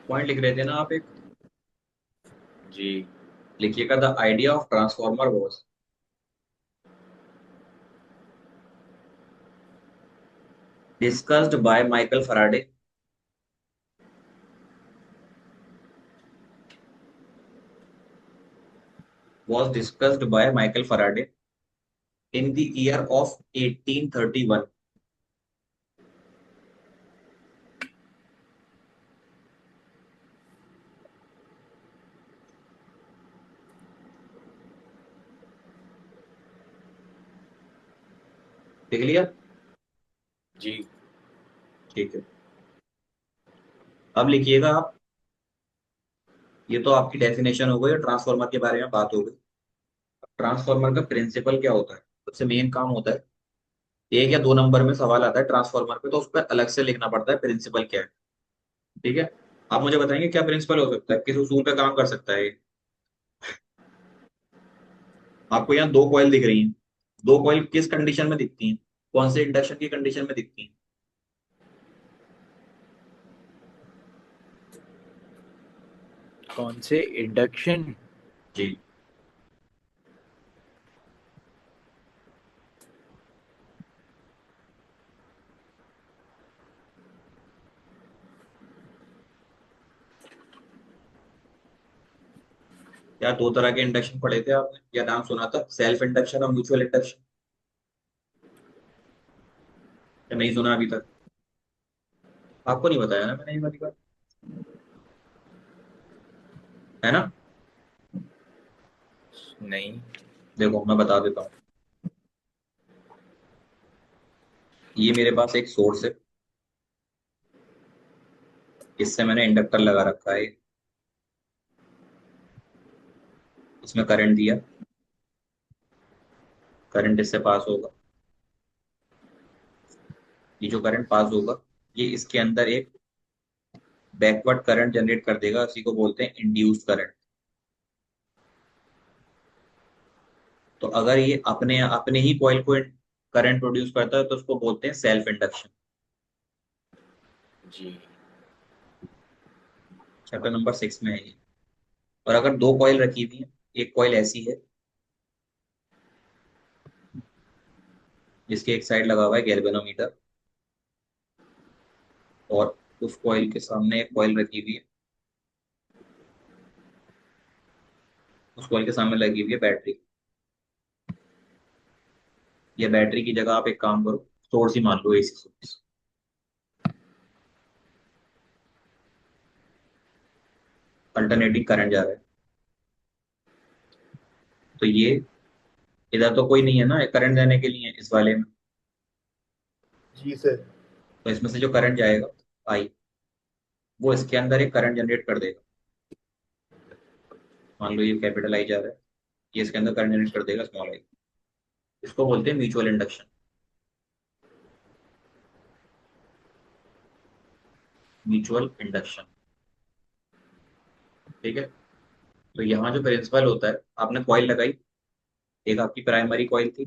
Point लिख रहे थे ना आप एक। जी। लिखिएगा the idea of transformer was discussed by Michael Faraday was discussed by Michael Faraday in the year of 1831। देख लिया? जी। ठीक है। अब लिखिएगा आप, ये तो आपकी डेफिनेशन हो गई और ट्रांसफार्मर के बारे में बात हो गई। ट्रांसफार्मर का प्रिंसिपल क्या होता है? सबसे मेन काम होता है, एक या दो नंबर में सवाल आता है ट्रांसफार्मर पे तो उस पर अलग से लिखना पड़ता है प्रिंसिपल क्या है। ठीक है। आप मुझे बताएंगे क्या प्रिंसिपल हो सकता है, किस उसूल पे काम कर सकता है ये? आपको यहाँ दो कॉइल दिख रही हैं। दो कॉइल किस कंडीशन में दिखती हैं? कौन से इंडक्शन की कंडीशन में दिखती हैं? कौन से इंडक्शन? जी। या दो तरह के इंडक्शन पढ़े थे आपने, या नाम सुना था, सेल्फ इंडक्शन और म्यूचुअल इंडक्शन? या नहीं सुना अभी तक? आपको नहीं बताया ना मैंने ये वाली बात, है ना? नहीं। देखो मैं बता देता हूँ। ये मेरे पास एक सोर्स है, इससे मैंने इंडक्टर लगा रखा है, इसमें करंट दिया, करंट इससे पास होगा। ये जो करंट पास होगा, ये इसके अंदर एक बैकवर्ड करंट जनरेट कर देगा, इसी को बोलते हैं इंड्यूस्ड करंट। तो अगर ये अपने अपने ही कॉइल को करंट प्रोड्यूस करता है तो उसको बोलते हैं सेल्फ इंडक्शन। जी। चैप्टर नंबर 6 में है ये। और अगर दो कॉइल रखी हुई है, एक कॉइल ऐसी है जिसके एक साइड लगा हुआ है गैल्वेनोमीटर, और उस कॉइल के सामने एक कॉइल रखी हुई है, उस कॉइल के सामने लगी हुई है बैटरी। या बैटरी की जगह आप एक काम करो, सोर्स ही मान लो, एसी सोर्स। अल्टरनेटिंग करंट जा रहा है, तो ये इधर तो कोई नहीं है ना करंट देने के लिए इस वाले में। जी सर। तो इसमें से जो करंट जाएगा, आई, वो इसके अंदर एक करंट जनरेट कर देगा। मान लो ये कैपिटल आई जा रहा है, ये इसके अंदर करंट जनरेट कर देगा स्मॉल आई। इसको बोलते हैं म्यूचुअल इंडक्शन। Mutual induction. ठीक है। तो यहाँ जो प्रिंसिपल होता है, आपने कॉइल लगाई, एक आपकी प्राइमरी कॉइल थी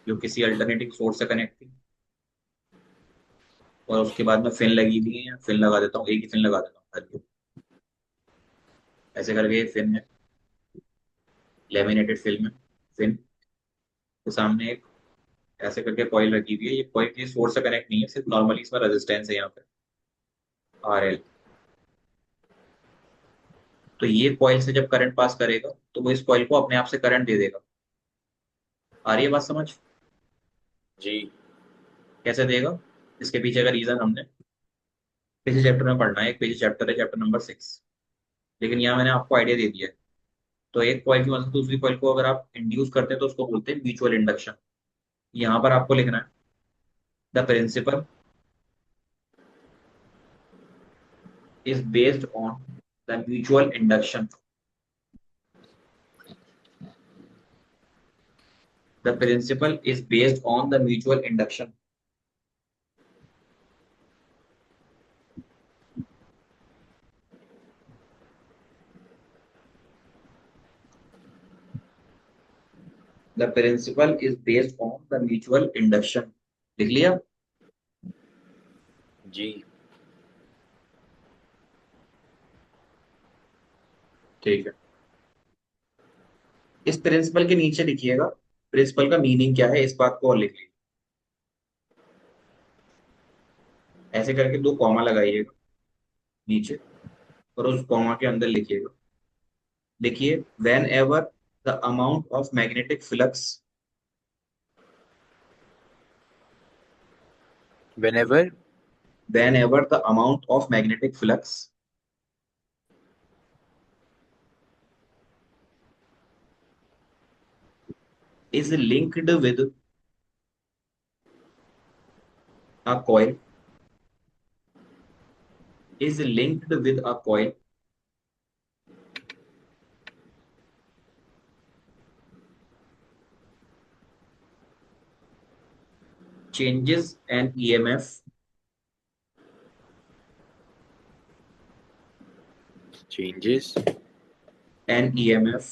जो किसी अल्टरनेटिंग सोर्स से कनेक्ट थी, और उसके बाद में फिन लगी हुई है, फिन लगा देता हूँ, एक ही फिन लगा देता हूँ करके। ऐसे करके एक फिन है, लेमिनेटेड फिल्म है, फिन के सामने एक ऐसे करके कॉइल रखी हुई है। ये कॉइल किसी सोर्स से कनेक्ट नहीं है, सिर्फ नॉर्मली इसमें रेजिस्टेंस है यहाँ पे, RL। तो ये कॉइल से जब करंट पास करेगा तो वो इस कॉइल को अपने आप से करंट दे देगा। आ रही है बात समझ? जी। कैसे देगा? इसके पीछे का रीजन हमने पिछले चैप्टर में पढ़ना है, एक पीछे चैप्टर है, चैप्टर नंबर 6। लेकिन यहाँ मैंने आपको आइडिया दे दिया है। तो एक कॉइल की मदद से दूसरी कॉइल को अगर आप इंड्यूस करते हैं तो उसको बोलते हैं म्यूचुअल इंडक्शन। यहाँ पर आपको लिखना है the principle is based on the mutual induction. The principle is based on the mutual induction. The principle is based on the mutual induction. लिख लिया? जी। ठीक है, इस प्रिंसिपल के नीचे लिखिएगा प्रिंसिपल का मीनिंग क्या है, इस बात को और लिख लीजिए। ऐसे करके दो कॉमा लगाइएगा नीचे, और उस कॉमा के अंदर लिखिएगा, देखिए when ever the amount of magnetic flux, Whenever when ever the amount of magnetic flux is linked with a coil, is linked with a coil, changes an EMF, changes an EMF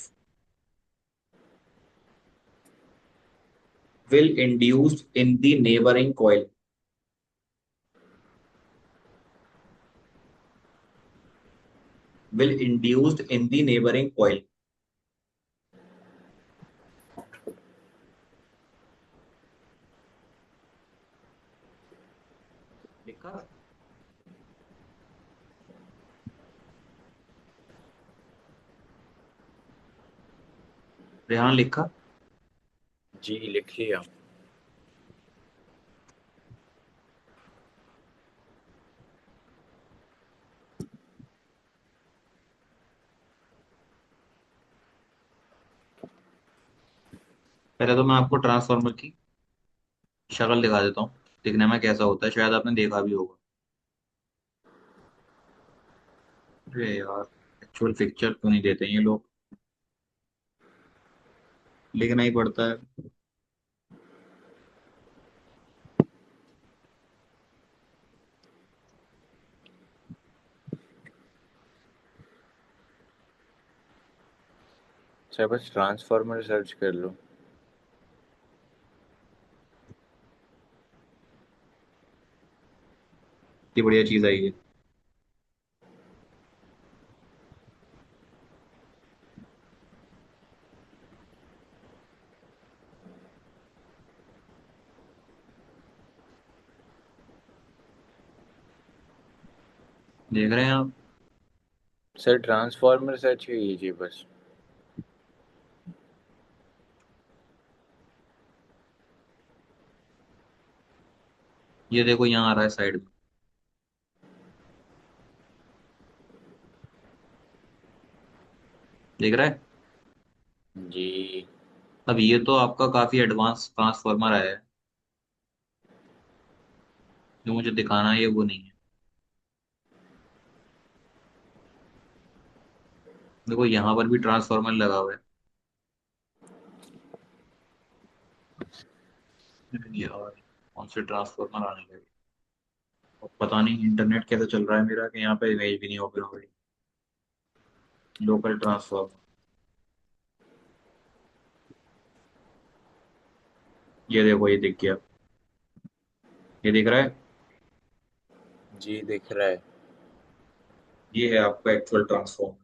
will induced in the neighboring coil, will induced in the neighboring coil. लिखा? रेहान लिखा? जी लिख लिया। पहले तो मैं आपको transformer की शक्ल दिखा देता हूँ, दिखने में कैसा होता है, शायद आपने देखा भी होगा। अरे यार, एक्चुअल पिक्चर क्यों नहीं देते ये लोग, लिखना ही पड़ता है। सर बस ट्रांसफार्मर सर्च कर लो। इतनी बढ़िया चीज आई है। देख रहे हैं आप? सर ट्रांसफार्मर सर्च कीजिए बस। ये देखो यहाँ आ रहा है साइड में, देख रहा है? जी। अब ये तो आपका काफी एडवांस ट्रांसफार्मर आया है, जो मुझे दिखाना है वो नहीं है। देखो यहाँ पर भी ट्रांसफार्मर लगा हुआ है। यार, कौन से ट्रांसफार्मर आने लगे। अब पता नहीं इंटरनेट कैसे चल रहा है मेरा कि यहाँ पे इमेज भी नहीं ओपन हो रही। लोकल ट्रांसफार्मर, ये देखो ये दिख गया, ये दिख रहा है? जी दिख रहा है। ये है आपका एक्चुअल ट्रांसफार्मर।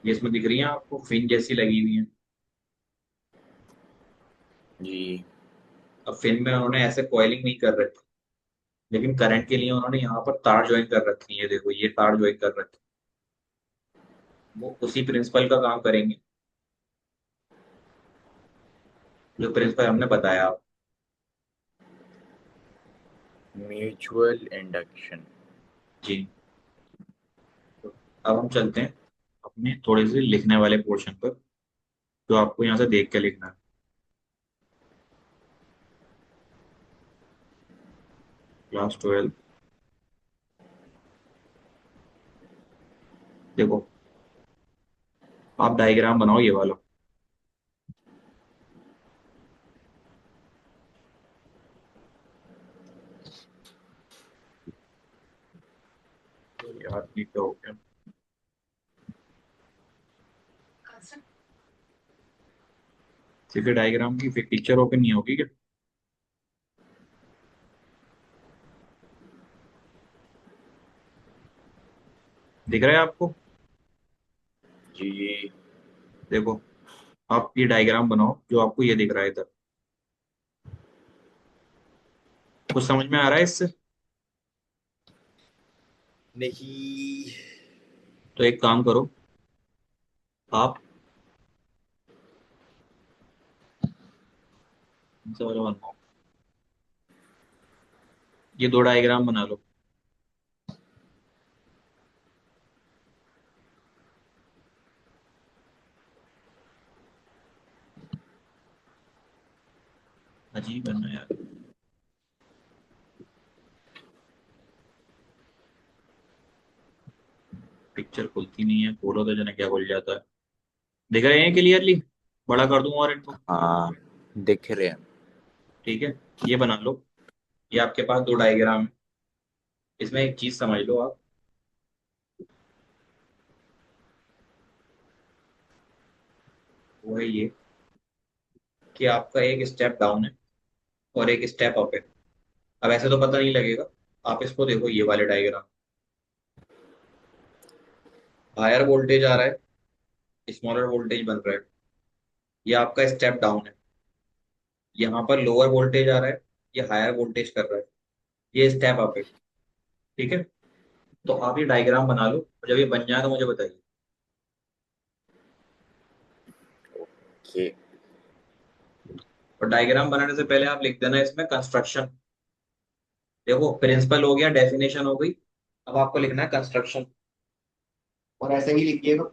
ये इसमें दिख रही है आपको, फिन जैसी लगी हुई है। जी। अब फिन में उन्होंने ऐसे कॉइलिंग नहीं कर रखी, लेकिन करंट के लिए उन्होंने यहाँ पर तार ज्वाइन कर रखी है, ये देखो ये तार ज्वाइन कर रखी है। वो उसी प्रिंसिपल का काम करेंगे जो प्रिंसिपल हमने बताया आपको। Mutual induction. जी। तो अब हम चलते हैं अपने थोड़े से लिखने वाले पोर्शन पर, जो आपको यहाँ से देख के लिखना है। क्लास 12, देखो आप डायग्राम बनाओ ये वाला। यार ये क्या हो गया, सिर्फ डायग्राम की फिर पिक्चर ओपन नहीं होगी क्या? दिख रहा है आपको? जी जी। देखो, आप ये डायग्राम बनाओ जो आपको ये दिख रहा है इधर। कुछ समझ में आ रहा है इससे? नहीं। तो एक काम करो, आप इनसे वाला बनवाओ, ये दो डायग्राम बना लो। अजीब है ना यार, पिक्चर खुलती नहीं है, खोलो तो जाने क्या खुल जाता है। दिख रहे हैं क्लियरली? बड़ा कर दूं और इनको? हाँ, दिख रहे हैं। ठीक है, ये बना लो। ये आपके पास दो डायग्राम है। इसमें एक चीज समझ लो आप, वो है ये कि आपका एक स्टेप डाउन है और एक स्टेप अप है। अब ऐसे तो पता नहीं लगेगा, आप इसको देखो, ये वाले डायग्राम, हायर वोल्टेज आ रहा है, स्मॉलर वोल्टेज बन रहा है, ये आपका स्टेप डाउन है। यहाँ पर लोअर वोल्टेज आ रहा है, ये हायर वोल्टेज कर रहा है, ये स्टेप अप है। ठीक है, तो आप ये डायग्राम बना लो और जब ये बन जाए तो मुझे बताइए। ओके। और डायग्राम बनाने से पहले आप लिख देना इसमें कंस्ट्रक्शन। देखो, प्रिंसिपल हो गया, डेफिनेशन हो गई, अब आपको लिखना है कंस्ट्रक्शन, और ऐसे ही लिखिएगा।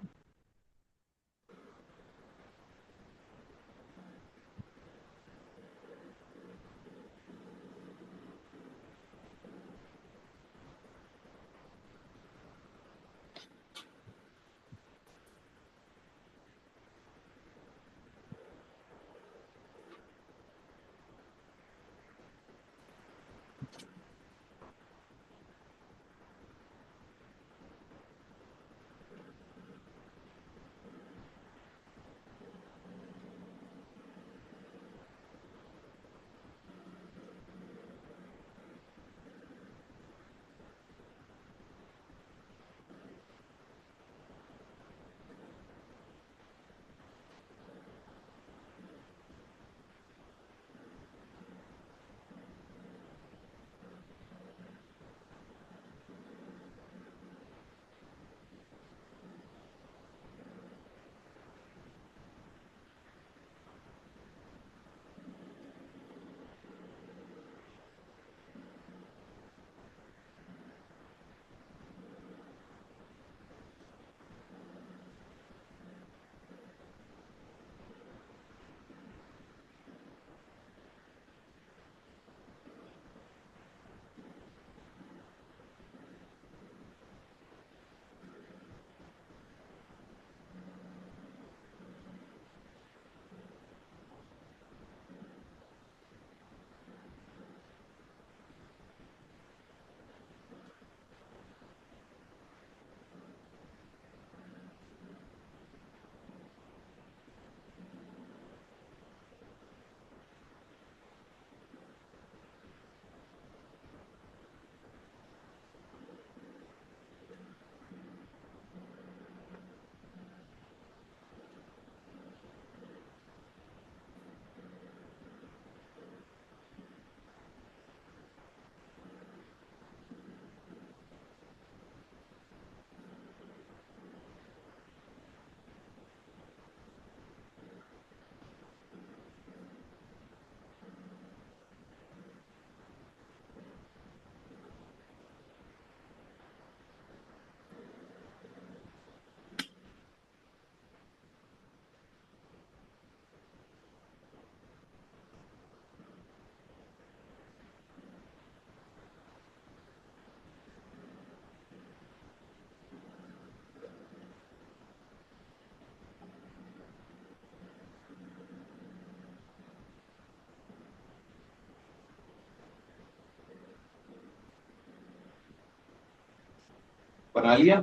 बना लिया?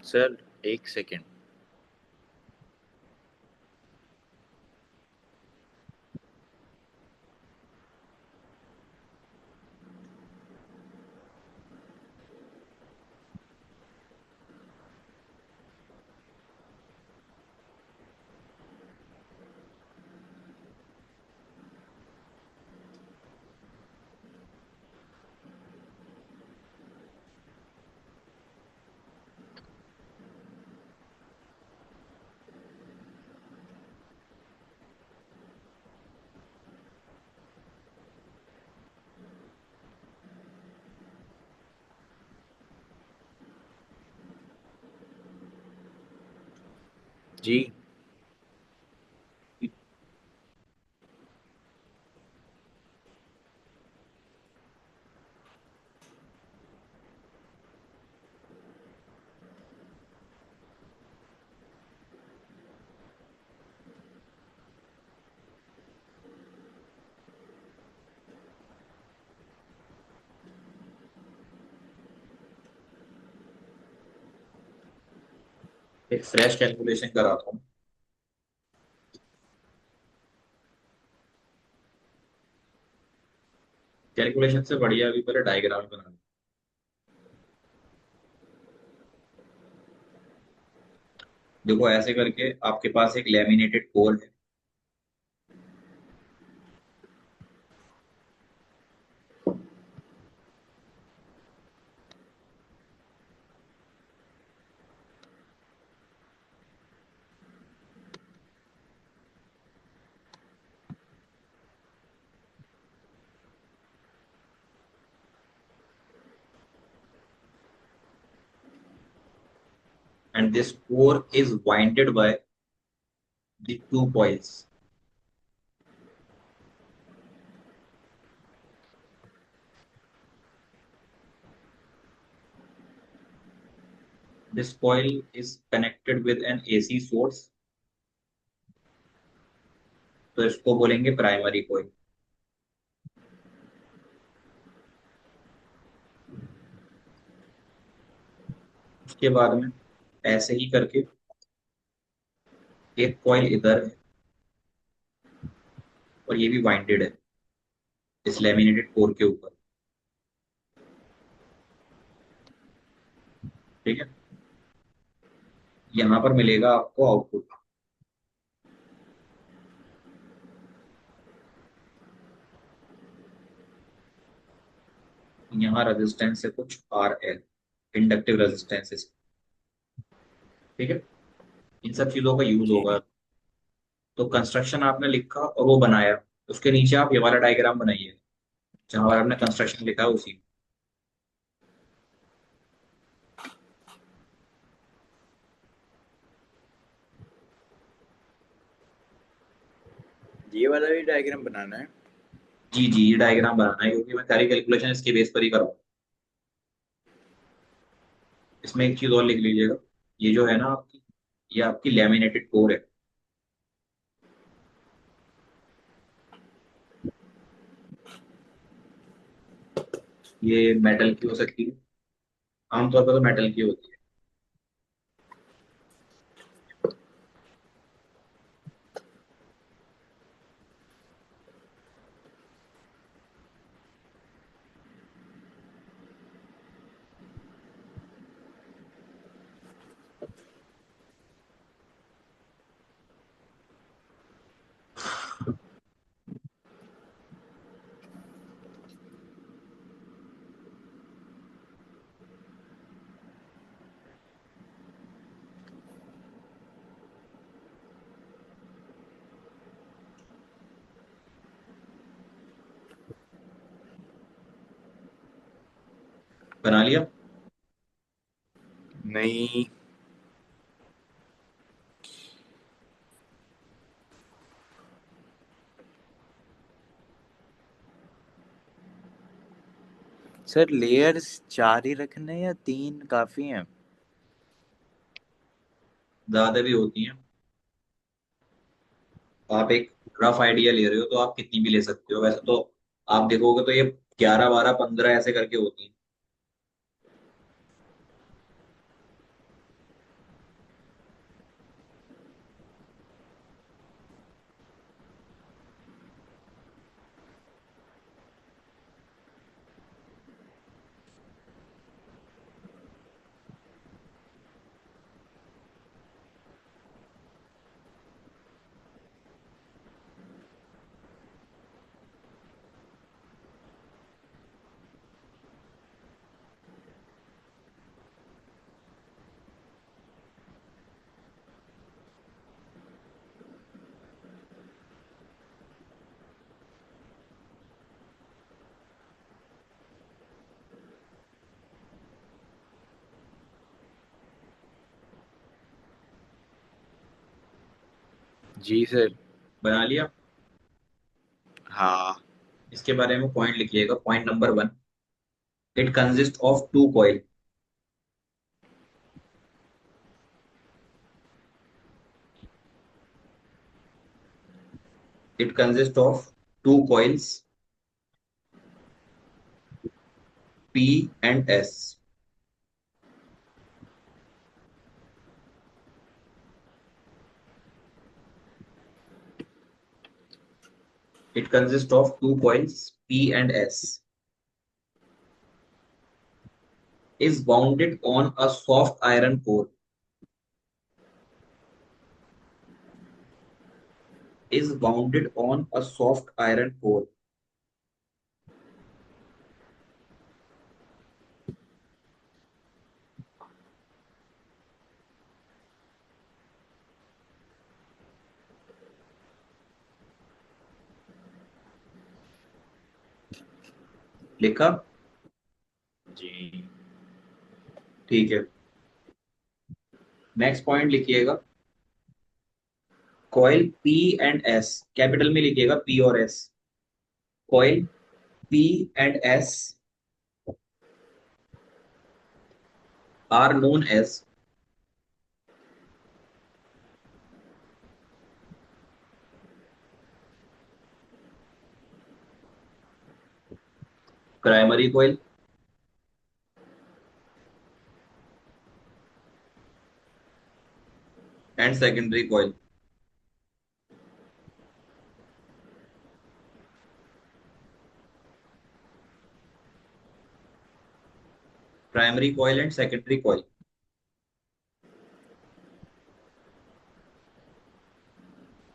सर, एक सेकेंड। जी। एक फ्रेश कैलकुलेशन कराता हूँ। कैलकुलेशन से बढ़िया अभी पहले डायग्राम बना। देखो ऐसे करके आपके पास एक लैमिनेटेड कोर है। And this core is winded by the two coils. This coil is connected with an AC source, तो इसको बोलेंगे प्राइमरी कोयल। उसके बाद में ऐसे ही करके एक कॉइल इधर है और ये भी वाइंडेड है इस लैमिनेटेड कोर के ऊपर। ठीक है, यहाँ पर मिलेगा आपको आउटपुट। यहाँ रेजिस्टेंस है कुछ आर एल, इंडक्टिव रेजिस्टेंस। ठीक है, इन सब चीजों का यूज जी। होगा। तो कंस्ट्रक्शन आपने लिखा और वो बनाया, उसके नीचे आप ये वाला डायग्राम बनाइए जहां पर आपने कंस्ट्रक्शन लिखा है उसी। ये वाला भी डायग्राम बनाना है। जी जी, ये डायग्राम बनाना है क्योंकि मैं सारी कैलकुलेशन इसके बेस पर ही करूँ। इसमें एक चीज और लिख लीजिएगा, ये जो है ना आपकी, ये आपकी लैमिनेटेड कोर है। ये मेटल की हो सकती है, आमतौर पर तो मेटल की होती है। बना लिया। नहीं सर, लेयर्स 4 ही रखने हैं या 3 काफी हैं? ज्यादा भी होती हैं। आप एक रफ आइडिया ले रहे हो तो आप कितनी भी ले सकते हो, वैसे तो आप देखोगे तो ये 11 12 15 ऐसे करके होती हैं। जी सर। बना लिया? हाँ। इसके बारे में पॉइंट लिखिएगा। Point number 1, it consist of two coil. It consist of two coils P and S. It consist of two coils P and S, is bounded on a soft iron core, is bounded on a soft iron core। लिखा? जी। ठीक है। Next point लिखिएगा, coil P and S, capital में लिखिएगा P और S. Coil P and S are known as primary coil and secondary coil. Primary coil and secondary coil.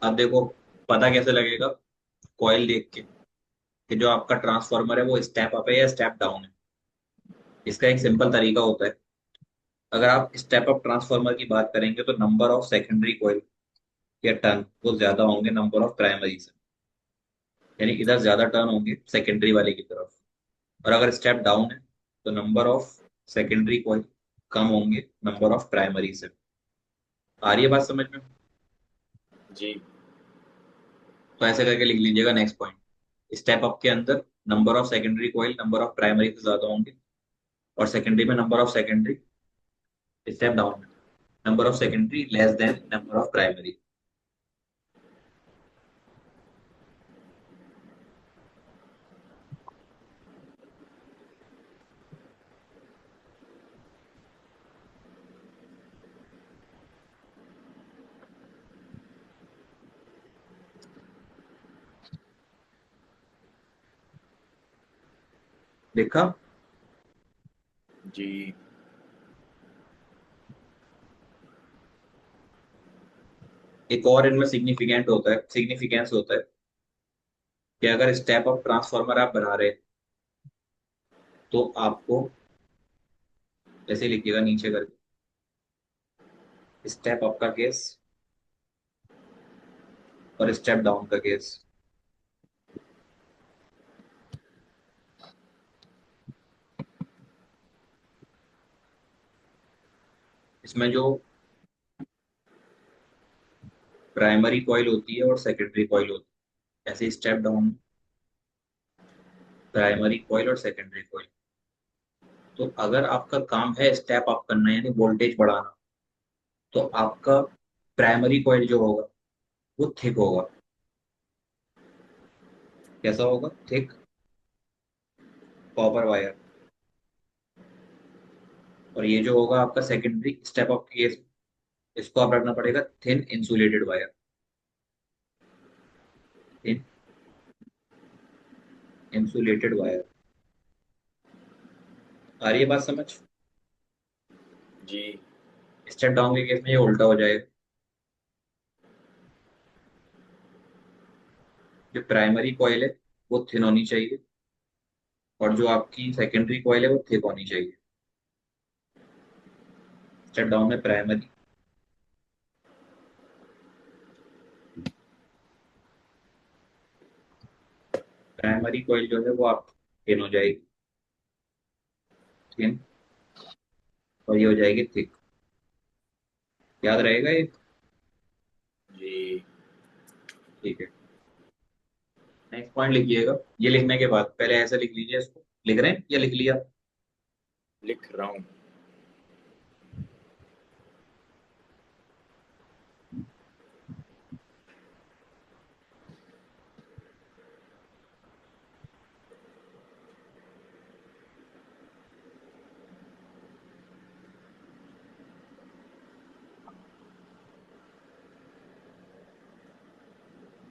अब देखो, पता कैसे लगेगा? कॉइल देख के कि जो आपका ट्रांसफार्मर है वो स्टेप अप है या स्टेप डाउन है। इसका एक सिंपल तरीका होता है। अगर आप स्टेप अप ट्रांसफार्मर की बात करेंगे तो नंबर ऑफ सेकेंडरी कॉइल या टर्न वो ज्यादा होंगे नंबर ऑफ प्राइमरी से। यानी इधर ज्यादा टर्न होंगे सेकेंडरी वाले की तरफ। और अगर स्टेप डाउन है तो नंबर ऑफ सेकेंडरी कॉइल कम होंगे नंबर ऑफ प्राइमरी से। आ रही है बात समझ में? जी। तो ऐसे करके लिख लीजिएगा नेक्स्ट पॉइंट। स्टेप अप के अंदर number of secondary coil number of primary से ज्यादा होंगे, और सेकेंडरी में number of secondary, step down में number of secondary less than number of primary. देखा? जी। एक और इनमें सिग्निफिकेंट होता है, सिग्निफिकेंस होता है कि अगर स्टेप अप ट्रांसफार्मर आप बना रहे हैं तो आपको ऐसे लिखिएगा नीचे करके, स्टेप अप का केस और स्टेप डाउन का केस। इसमें जो प्राइमरी कॉइल होती है और सेकेंडरी कॉइल होती है, ऐसे स्टेप डाउन प्राइमरी कॉइल और सेकेंडरी कॉइल। तो अगर आपका काम है स्टेप अप करना यानी वोल्टेज बढ़ाना, तो आपका प्राइमरी कॉइल जो होगा वो थिक होगा। कैसा होगा? Thick copper wire. और ये जो होगा आपका सेकेंडरी स्टेप अप केस, इसको आप रखना पड़ेगा thin insulated wire. Thin insulated wire. आ रही है बात समझ? जी। स्टेप डाउन के केस में ये उल्टा हो जाएगा। जो प्राइमरी कॉइल है वो थिन होनी चाहिए, और जो आपकी सेकेंडरी कॉइल है वो थिक होनी चाहिए। स्टेप डाउन में प्राइमरी कॉइल जो है वो आप थिन हो जाएगी, थिन, और ये हो जाएगी थिक। याद रहेगा ये? जी। ठीक है, नेक्स्ट पॉइंट लिखिएगा। ये लिखने के बाद पहले ऐसे लिख लीजिए इसको। लिख रहे हैं या लिख लिया? लिख रहा हूँ।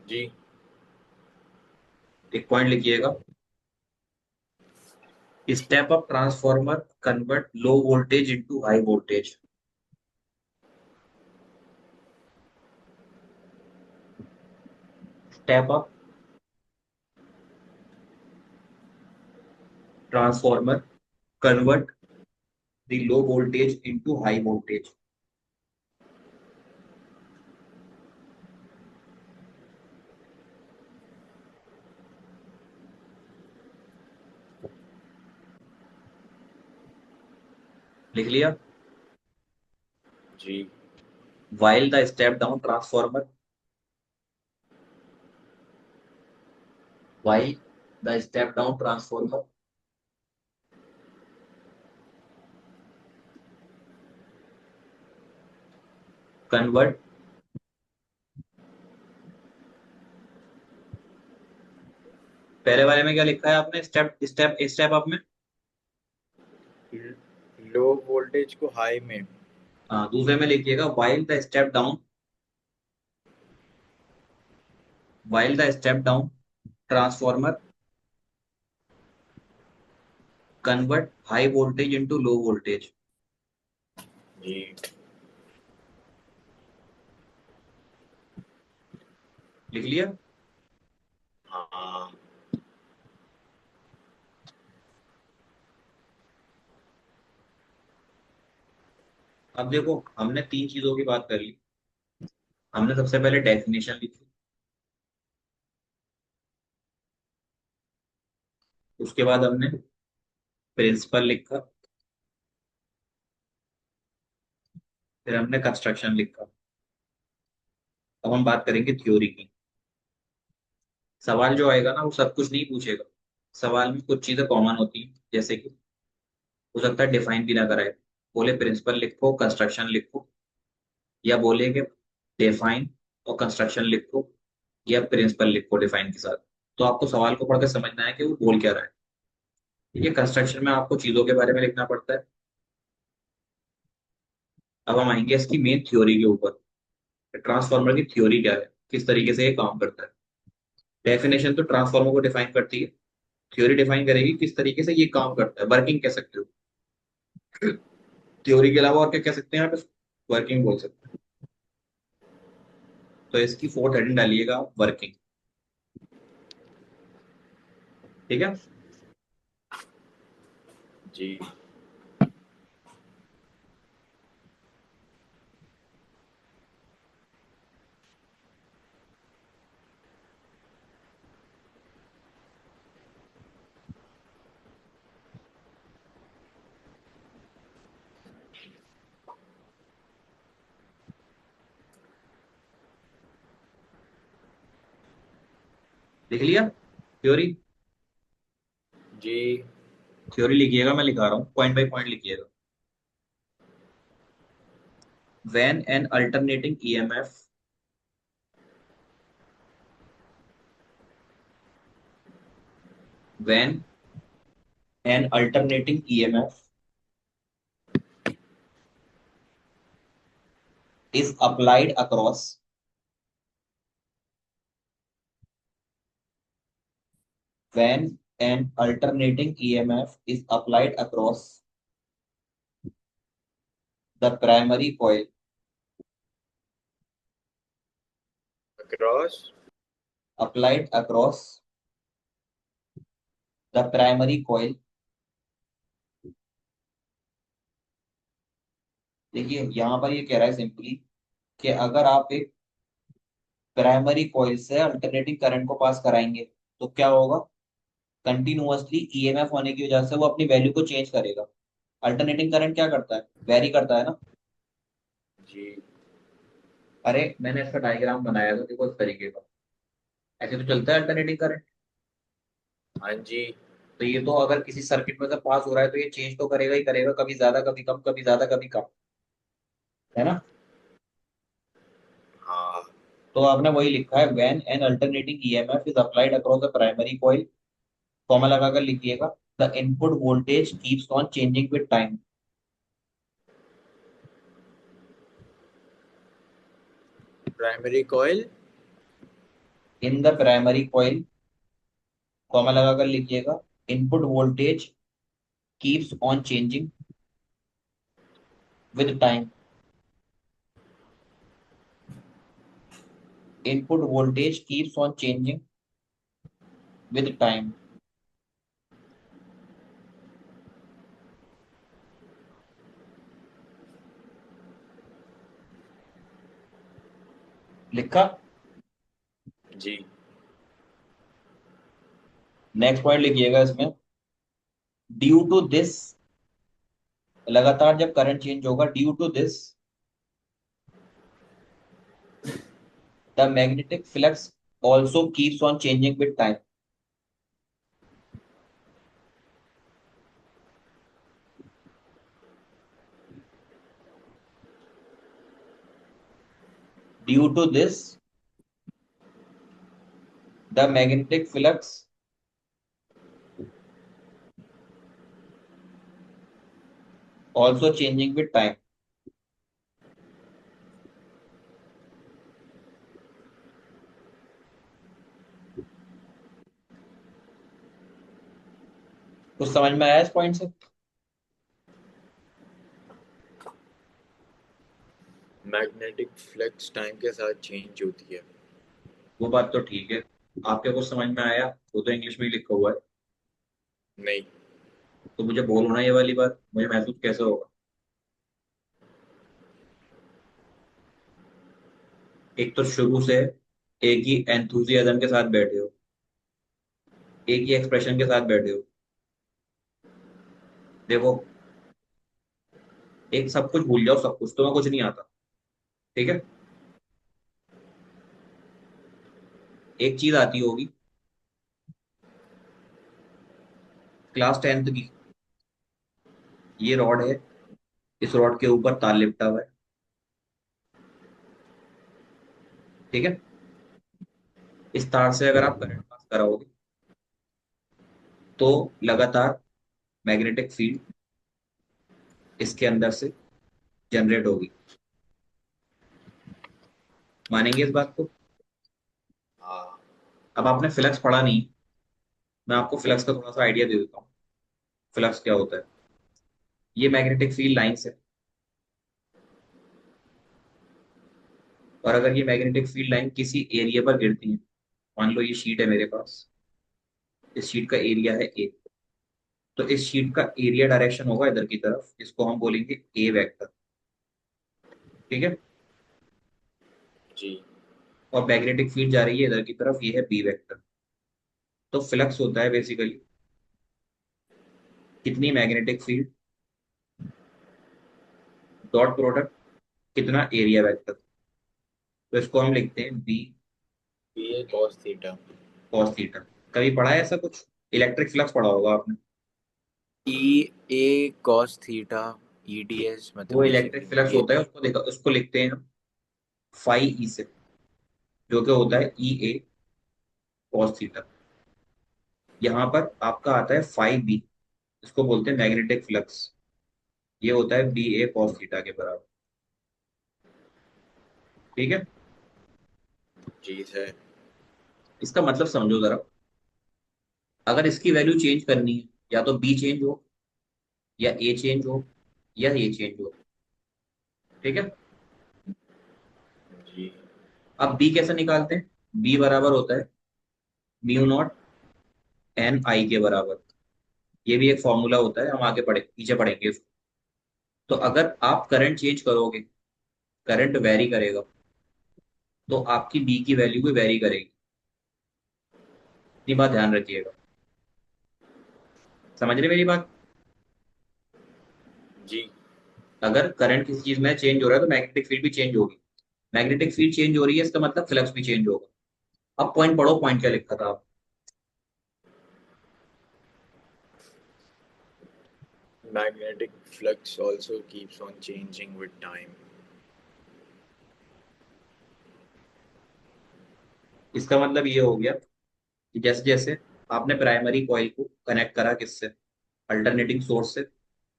जी। एक पॉइंट लिखिएगा। Step up transformer convert low voltage into high voltage. Step up transformer convert the low voltage into high voltage. लिख लिया? जी। while the step down transformer while the step down transformer convert पहले वाले में क्या लिखा है आपने? स्टेप स्टेप स्टेप अप में। लो वोल्टेज को हाई में। हाँ, दूसरे में लिखिएगा while the step down transformer convert high voltage into low voltage। जी। लिख लिया? हाँ। अब देखो, हमने तीन चीजों की बात कर ली। हमने सबसे पहले डेफिनेशन लिखी, उसके बाद हमने प्रिंसिपल लिखा, फिर हमने कंस्ट्रक्शन लिखा। अब हम बात करेंगे थ्योरी की। सवाल जो आएगा ना, वो सब कुछ नहीं पूछेगा। सवाल में कुछ चीजें कॉमन होती हैं, जैसे कि हो सकता है डिफाइन भी ना कराए, बोले प्रिंसिपल लिखो कंस्ट्रक्शन लिखो, या बोले कि डिफाइन और कंस्ट्रक्शन लिखो, या प्रिंसिपल लिखो डिफाइन के साथ। तो आपको सवाल को पढ़कर समझना है कि वो बोल क्या रहा है। ठीक है, कंस्ट्रक्शन में आपको चीजों के बारे में लिखना पड़ता है। अब हम आएंगे इसकी मेन थ्योरी के ऊपर। ट्रांसफार्मर की थ्योरी क्या है, किस तरीके से ये काम करता है। डेफिनेशन तो ट्रांसफार्मर को डिफाइन करती है, थ्योरी डिफाइन करेगी किस तरीके से ये काम करता है, वर्किंग कह सकते हो। थ्योरी के अलावा और क्या कह सकते हैं आप? वर्किंग बोल सकते हैं। तो इसकी फोर्थ हेडिंग डालिएगा, वर्किंग। ठीक है। जी। लिख लिया थ्योरी? जी। थ्योरी लिखिएगा, मैं लिखा रहा हूँ, पॉइंट बाय पॉइंट लिखिएगा। when an alternating EMF when an alternating EMF is applied across when an alternating EMF is applied across the primary coil across. applied across the primary coil। देखिए यहां पर ये कह रहा है सिंपली कि अगर आप एक प्राइमरी कॉइल से अल्टरनेटिंग करंट को पास कराएंगे तो क्या होगा? कंटिन्यूअसली ईएमएफ होने की वजह से वो अपनी वैल्यू को चेंज करेगा। अल्टरनेटिंग करंट क्या करता है? वेरी करता है ना। जी। अरे मैंने इसका डायग्राम बनाया था, देखो इस तरीके का। ऐसे तो चलता है अल्टरनेटिंग करंट। हाँ जी। तो ये तो अगर किसी सर्किट में से पास हो रहा है तो ये चेंज तो करेगा ही करेगा, कभी ज्यादा कभी कम, कभी ज्यादा कभी कम, है ना। हाँ। तो आपने वही लिखा है, when an alternating EMF is applied across the primary coil, comma लगाकर लिखिएगा, the input voltage keeps on changing with time. Primary coil. In the primary coil, comma लगाकर लिखिएगा, input voltage keeps on changing with time. Input voltage keeps on changing with time. लिखा। जी। Next point लिखिएगा इसमें, due to this, लगातार जब current change होगा, due to this the magnetic flux also keeps on changing with time. Due to this the magnetic flux also changing with time. कुछ समझ में आया इस पॉइंट से? मैग्नेटिक फ्लक्स टाइम के साथ चेंज होती है। वो बात तो ठीक है, आपके कुछ समझ में आया? वो तो इंग्लिश में ही लिखा हुआ है। नहीं। तो मुझे बोलो ना ये वाली बात, मुझे महसूस कैसे होगा? एक तो शुरू से एक ही एंथुजियाज्म के साथ बैठे हो, एक ही एक्सप्रेशन के साथ बैठे हो। देखो, एक सब कुछ भूल जाओ, सब कुछ, तुम्हें कुछ नहीं आता, ठीक है। एक चीज आती होगी, क्लास 10th की, ये रॉड है, इस रॉड के ऊपर तार लिपटा हुआ है, ठीक है। इस तार से अगर आप करंट पास कराओगे तो लगातार मैग्नेटिक फील्ड इसके अंदर से जनरेट होगी। मानेंगे इस बात को? हाँ। अब आपने फ्लक्स पढ़ा नहीं, मैं आपको फ्लक्स का थोड़ा सा आइडिया दे देता हूँ। फ्लक्स क्या होता है? ये मैग्नेटिक फील्ड लाइंस है, और अगर ये मैग्नेटिक फील्ड लाइन किसी एरिया पर गिरती है, मान लो ये शीट है मेरे पास, इस शीट का एरिया है ए, तो इस शीट का एरिया डायरेक्शन होगा इधर की तरफ, इसको हम बोलेंगे ए वेक्टर, ठीक है। जी। और मैग्नेटिक फील्ड जा रही है इधर की तरफ, ये है बी वेक्टर। तो फ्लक्स होता है बेसिकली कितनी मैग्नेटिक फील्ड डॉट प्रोडक्ट कितना एरिया वेक्टर। तो इसको हम लिखते हैं बी बी ए कॉस थीटा। Cos theta. कभी पढ़ा है ऐसा कुछ? इलेक्ट्रिक फ्लक्स पढ़ा होगा आपने। E A cos theta. E D S मतलब वो इलेक्ट्रिक बेसिकली फ्लक्स ये। होता है, उसको देखा, उसको लिखते हैं हम फाई ई से, जो कि होता है ई ए कॉस थीटा। यहाँ पर आपका आता है फाई बी, इसको बोलते हैं मैग्नेटिक फ्लक्स, ये होता है बी ए कॉस थीटा के बराबर, ठीक है। जी सर। इसका मतलब समझो जरा, अगर इसकी वैल्यू चेंज करनी है, या तो बी चेंज हो, या ए चेंज हो, या ए चेंज हो, ठीक है। जी। अब बी कैसे निकालते हैं? बी बराबर होता है म्यू नॉट एन आई के बराबर। ये भी एक फॉर्मूला होता है, हम आगे पीछे पढ़ेंगे इसको। तो अगर आप करंट चेंज करोगे, करंट वेरी करेगा, तो आपकी बी की वैल्यू भी वेरी करेगी। इतनी बात ध्यान रखिएगा। समझ रहे मेरी बात? जी। अगर करंट किसी चीज में चेंज हो रहा है तो मैग्नेटिक फील्ड भी चेंज होगी। मैग्नेटिक फील्ड चेंज हो रही है, इसका मतलब फ्लक्स भी चेंज होगा। अब पॉइंट पढ़ो, पॉइंट क्या लिखा था आप। Magnetic flux also keeps on changing with time. इसका मतलब ये हो गया कि जैसे जैसे आपने प्राइमरी कॉइल को कनेक्ट करा किससे, अल्टरनेटिंग सोर्स से,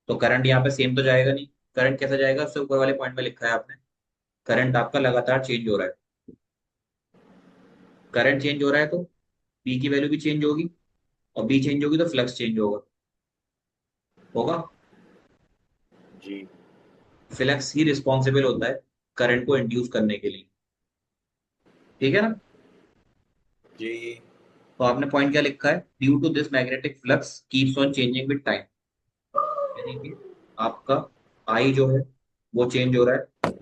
तो करंट यहाँ पे सेम तो जाएगा नहीं। करंट कैसा जाएगा, उससे ऊपर वाले पॉइंट में लिखा है आपने, करंट आपका लगातार चेंज हो रहा है। करंट चेंज हो रहा है तो बी की वैल्यू भी चेंज होगी, और बी चेंज होगी तो फ्लक्स चेंज होगा। होगा। जी। फ्लक्स ही रिस्पॉन्सिबल होता है करंट को इंड्यूस करने के लिए। ठीक है ना। जी। तो आपने पॉइंट क्या लिखा है, due to this magnetic flux keeps on changing with time, यानी कि आपका आई जो है वो चेंज हो रहा है,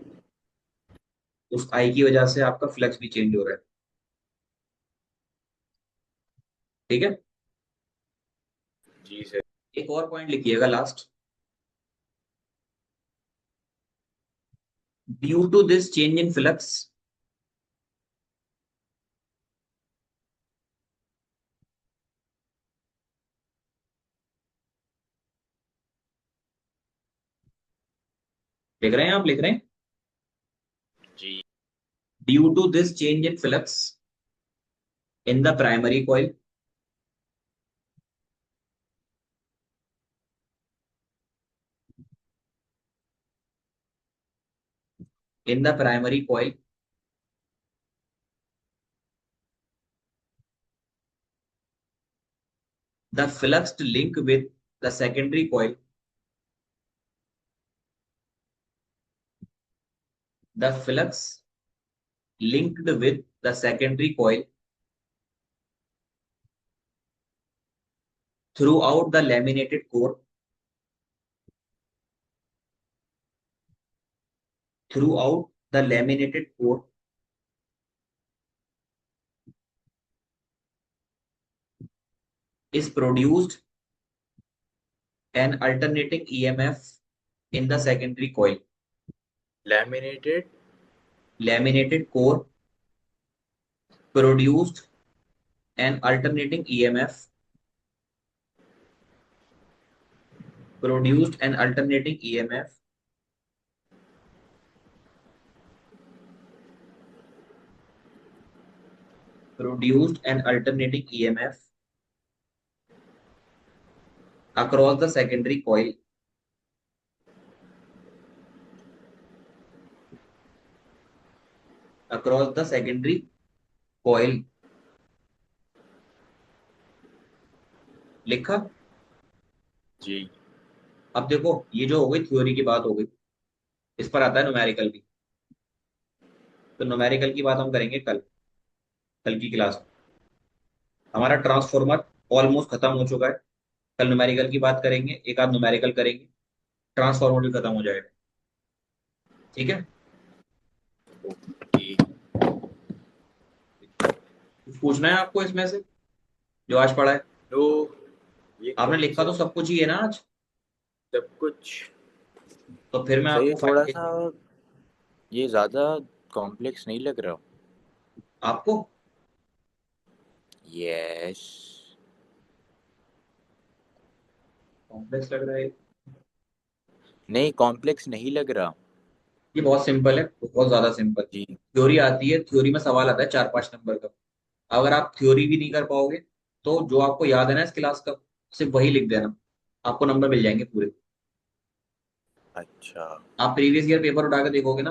उस आई की वजह से आपका फ्लक्स भी चेंज हो रहा है। ठीक है। जी सर। एक और पॉइंट लिखिएगा last, due to this change in flux, लिख रहे हैं आप, लिख रहे हैं, जी। Due to this change in flux in the primary coil, in the primary coil, the flux link with the secondary coil, the flux linked with the secondary coil throughout the laminated core, throughout the laminated core is produced an alternating EMF in the secondary coil. Laminated. Laminated core produced an alternating EMF, produced an alternating EMF, produced an alternating EMF across the secondary coil, across the secondary coil। लिखा। जी। अब देखो, ये जो हो गई theory की बात हो गई, इस पर आता है न्यूमेरिकल भी। तो न्यूमेरिकल की बात हम करेंगे कल, कल की क्लास में। हमारा ट्रांसफॉर्मर ऑलमोस्ट खत्म हो चुका है। कल न्यूमेरिकल की बात करेंगे, एक आध न्यूमेरिकल करेंगे, ट्रांसफॉर्मर भी खत्म हो जाएगा। ठीक है। ओके। कुछ पूछना है आपको इसमें से जो आज पढ़ा है। तो ये आपने कौन लिखा से तो सब कुछ ही है ना आज। सब कुछ तो फिर मैं सही है? आपको थोड़ा फाइनल, सा ये ज़्यादा कॉम्प्लेक्स नहीं लग रहा? आपको यस। कॉम्प्लेक्स लग रहा है। नहीं, कॉम्प्लेक्स नहीं लग रहा। ये बहुत सिंपल है, बहुत ज्यादा सिंपल। जी। थ्योरी आती है, थ्योरी में सवाल आता है 4-5 नंबर का। अगर आप थ्योरी भी नहीं कर पाओगे तो जो आपको याद है ना इस क्लास का, सिर्फ वही लिख देना, आपको नंबर मिल जाएंगे पूरे। अच्छा। आप प्रीवियस ईयर पेपर उठा के देखोगे ना,